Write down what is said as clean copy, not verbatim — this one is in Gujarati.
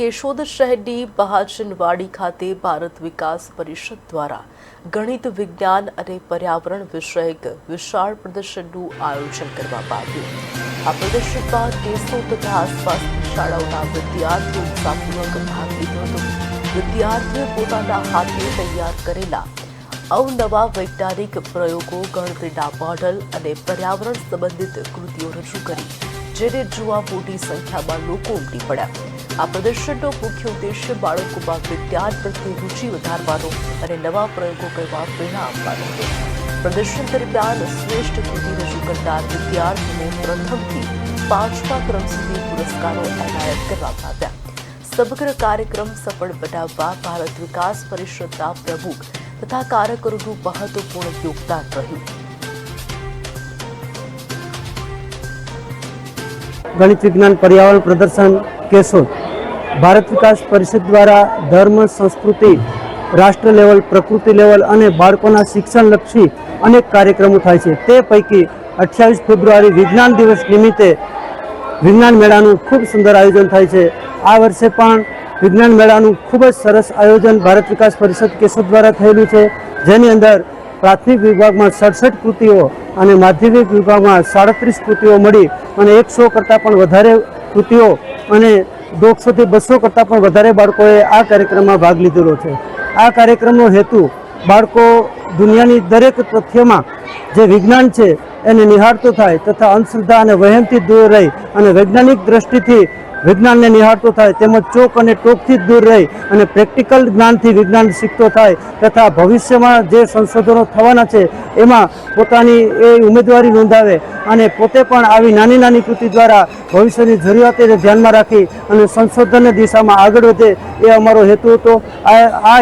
કેશોદ શહેરની બહાજનવાડી ખાતે ભારત વિકાસ પરિષદ દ્વારા ગણિત વિજ્ઞાન અને પર્યાવરણ વિષયક વિશાળ પ્રદર્શનનું આયોજન કરવામાં આવ્યું। આ પ્રદર્શનમાં કેશોદ તથા આસપાસની શાળાઓના વિદ્યાર્થીઓ ઉત્સાહપૂર્વક ભાગ લીધો હતો। વિદ્યાર્થીઓએ પોતાના હાથે તૈયાર કરેલા અવનવા વૈજ્ઞાનિક પ્રયોગો, ગણતરીના મોડલ અને પર્યાવરણ સંબંધિત કૃતિઓ રજૂ કરી, જેને જોવા મોટી સંખ્યામાં લોકો ઉમટી પડ્યા। આ પ્રદર્શનનો મુખ્ય ઉદ્દેશ્ય બાળકોમાં વિજ્ઞાન પ્રત્યે રુચિ વધારવાનો અને નવા પ્રયોગો કરવા પ્રેરણા આપવાનો હતો। પ્રદર્શન દરમિયાન શ્રેષ્ઠ કૃતિ રજૂ કરનાર વિદ્યાર્થીઓને પ્રથમથી 5મા ક્રમ સુધી પુરસ્કારો એનાયત કરવામાં આવ્યા। સમગ્ર કાર્યક્રમ સફળ બનાવવા ભારત વિકાસ પરિષદના પ્રમુખ તથા કાર્યકરોનું મહત્વપૂર્ણ યોગદાન રહ્યું। ગણિત વિજ્ઞાન પર્યાવરણ પ્રદર્શન કેશોદ ભારત વિકાસ પરિષદ દ્વારા ધર્મ, સંસ્કૃતિ, રાષ્ટ્ર લેવલ, પ્રકૃતિ લેવલ અને બાળકોના શિક્ષણલક્ષી અનેક કાર્યક્રમો થાય છે। તે પૈકી 28 ફેબ્રુઆરી વિજ્ઞાન દિવસ નિમિત્તે વિજ્ઞાન મેળાનું ખૂબ સુંદર આયોજન થાય છે। આ વર્ષે પણ વિજ્ઞાન મેળાનું ખૂબ જ સરસ આયોજન ભારત વિકાસ પરિષદ કેશોદ દ્વારા થયેલું છે, જેની અંદર પ્રાથમિક વિભાગમાં 67 કૃતિઓ અને માધ્યમિક વિભાગમાં 37 કૃતિઓ મળી અને 100 કરતાં પણ વધારે કૃતિઓ અને 150 થી 200 કરતાં પણ વધારે બાળકોએ આ કાર્યક્રમમાં ભાગ લીધેલો છે। આ કાર્યક્રમનો હેતુ બાળકો દુનિયાની દરેક તથ્યમાં જે વિજ્ઞાન છે એને નિહાળતો થાય તથા અંધશ્રદ્ધા અને વહેમથી દૂર રહી અને વૈજ્ઞાનિક દ્રષ્ટિથી વિજ્ઞાનને નિહાળતો થાય, તેમજ ચોક અને ટોકથી દૂર રહી અને પ્રેક્ટિકલ જ્ઞાનથી વિજ્ઞાન શીખતો થાય તથા ભવિષ્યમાં જે સંશોધનો થવાના છે એમાં પોતાની એ ઉમેદવારી નોંધાવે અને પોતે પણ આવી નાની નાની કૃતિ દ્વારા ભવિષ્યની જરૂરિયાતોને ધ્યાનમાં રાખી અને સંશોધનની દિશામાં આગળ વધે, એ અમારો હેતુ હતો। આ